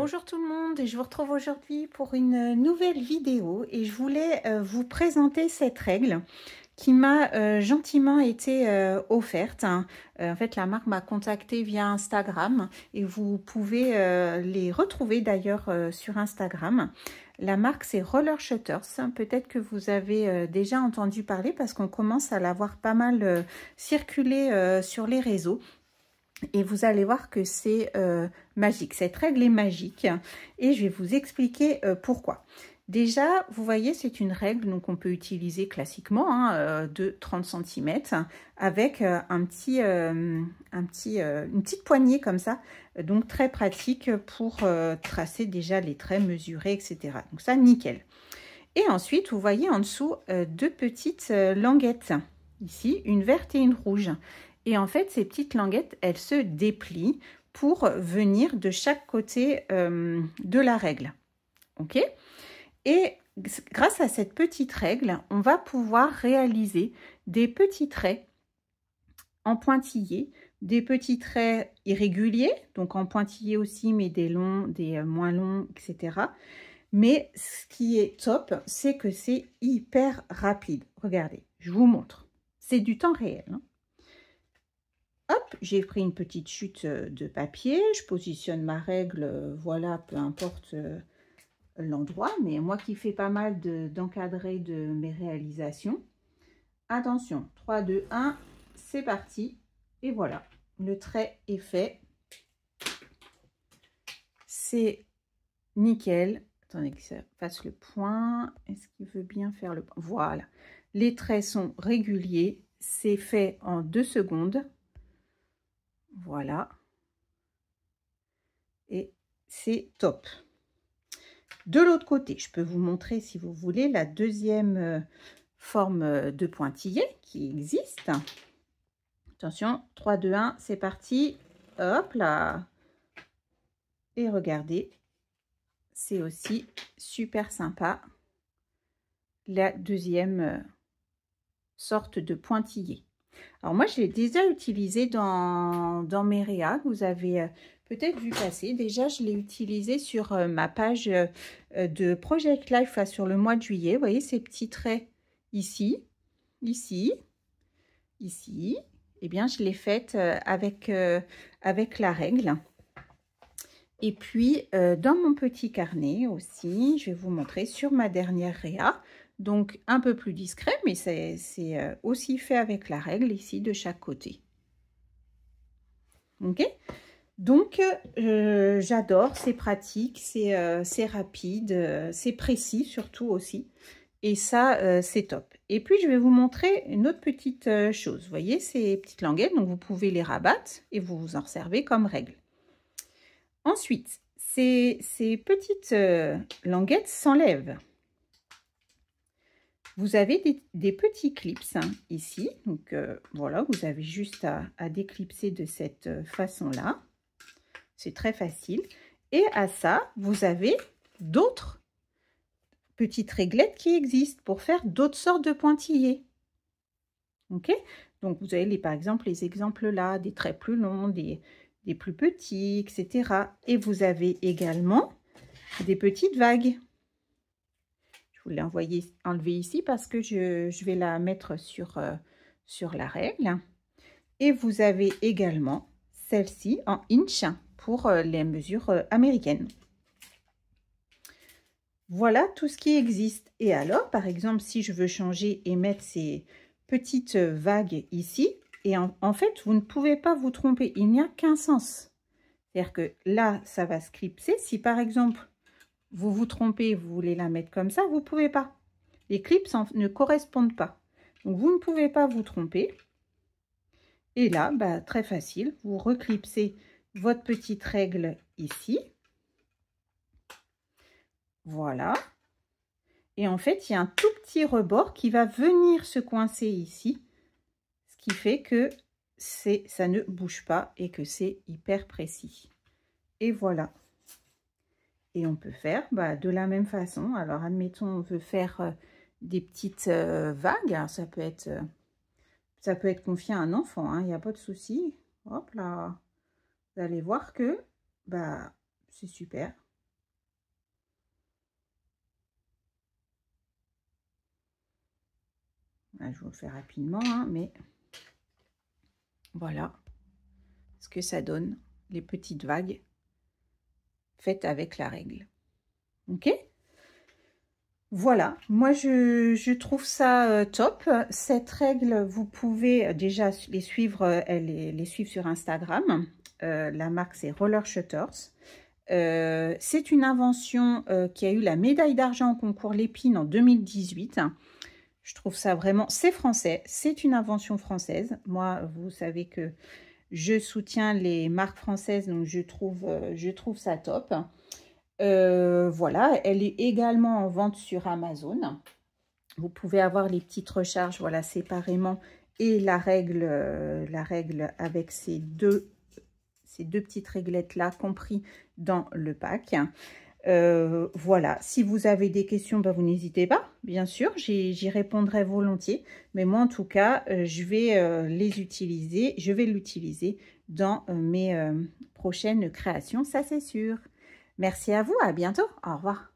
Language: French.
Bonjour tout le monde, je vous retrouve aujourd'hui pour une nouvelle vidéo et je voulais vous présenter cette règle qui m'a gentiment été offerte. En fait, la marque m'a contacté via Instagram et vous pouvez les retrouver d'ailleurs sur Instagram. La marque, c'est Roller Shutters. Peut-être que vous avez déjà entendu parler parce qu'on commence à la voir pas mal circuler sur les réseaux. Et vous allez voir que c'est magique. Cette règle est magique et je vais vous expliquer pourquoi. Déjà, vous voyez, c'est une règle qu'on peut utiliser classiquement de 30 cm avec une petite poignée comme ça. Donc, très pratique pour tracer déjà les traits, mesurer, etc. Donc, ça, nickel. Et ensuite, vous voyez en dessous deux petites languettes. Ici, une verte et une rouge. Et en fait, ces petites languettes, elles se déplient pour venir de chaque côté de la règle. OK? Et grâce à cette petite règle, on va pouvoir réaliser des petits traits en pointillés, des petits traits irréguliers, donc en pointillés aussi, mais des longs, des moins longs, etc. Mais ce qui est top, c'est que c'est hyper rapide. Regardez, je vous montre. C'est du temps réel. Hop, j'ai pris une petite chute de papier. Je positionne ma règle, voilà, peu importe l'endroit. Mais moi qui fais pas mal d'encadrer de mes réalisations. Attention, 3, 2, 1, c'est parti. Et voilà, le trait est fait. C'est nickel. Attendez que ça fasse le point. Est-ce qu'il veut bien faire le point? Voilà. Les traits sont réguliers. C'est fait en 2 secondes. Voilà. Et c'est top. De l'autre côté, je peux vous montrer, si vous voulez, la deuxième forme de pointillé qui existe. Attention, 3, 2, 1, c'est parti. Hop là. Et regardez. C'est aussi super sympa. La deuxième sorte de pointillé. Alors moi, je l'ai déjà utilisé dans mes réas. Vous avez peut-être vu passer. Déjà, je l'ai utilisé sur ma page de Project Life sur le mois de juillet. Vous voyez ces petits traits ici, ici, ici. Eh bien, je l'ai faite avec la règle. Et puis, dans mon petit carnet aussi, je vais vous montrer sur ma dernière réa. Donc, un peu plus discret, mais c'est aussi fait avec la règle ici de chaque côté. OK? Donc, j'adore, c'est pratique, c'est rapide, c'est précis surtout aussi. Et ça, c'est top. Et puis, je vais vous montrer une autre petite chose. Vous voyez, ces petites languettes, donc vous pouvez les rabattre et vous vous en servez comme règle. Ensuite, ces petites languettes s'enlèvent. Vous avez des petits clips ici. Donc, voilà, vous avez juste à déclipser de cette façon-là. C'est très facile. Et à ça, vous avez d'autres petites réglettes qui existent pour faire d'autres sortes de pointillés. OK? Donc, vous avez, par exemple, les exemples là, des traits plus longs, des plus petits, etc. Et vous avez également des petites vagues. Je vous l'ai enlevé ici parce que je vais la mettre sur la règle. Et vous avez également celle-ci en inch pour les mesures américaines. Voilà tout ce qui existe. Et alors, par exemple, si je veux changer et mettre ces petites vagues ici, et en fait, vous ne pouvez pas vous tromper. Il n'y a qu'un sens. C'est-à-dire que là, ça va se clipser. Si par exemple, vous vous trompez, vous voulez la mettre comme ça, vous ne pouvez pas. Les clips ne correspondent pas. Donc, vous ne pouvez pas vous tromper. Et là, bah, très facile. Vous reclipsez votre petite règle ici. Voilà. Et en fait, il y a un tout petit rebord qui va venir se coincer ici. Ce qui fait que ça ne bouge pas et que c'est hyper précis. Et voilà. Et on peut faire de la même façon. Alors, admettons, on veut faire des petites vagues. Alors, ça peut être confié à un enfant, il n'y a pas de souci. Hop là. Vous allez voir que c'est super. Là, je vous le fais rapidement, hein, mais voilà ce que ça donne, les petites vagues faites avec la règle. Ok? Voilà, moi je trouve ça top. Cette règle, vous pouvez déjà les suivre, les suivre sur Instagram. La marque, c'est Roller Shutters. C'est une invention qui a eu la médaille d'argent au concours Lépine en 2018. Je trouve ça vraiment, c'est français, c'est une invention française. Moi, vous savez que je soutiens les marques françaises, donc je trouve ça top. Voilà, elle est également en vente sur Amazon. Vous pouvez avoir les petites recharges, voilà, séparément, et la règle avec ces deux petites réglettes là compris dans le pack. Voilà, si vous avez des questions, ben, vous n'hésitez pas, bien sûr, j'y répondrai volontiers. Mais moi, en tout cas, je vais l'utiliser dans mes prochaines créations, ça c'est sûr. Merci à vous, à bientôt, au revoir.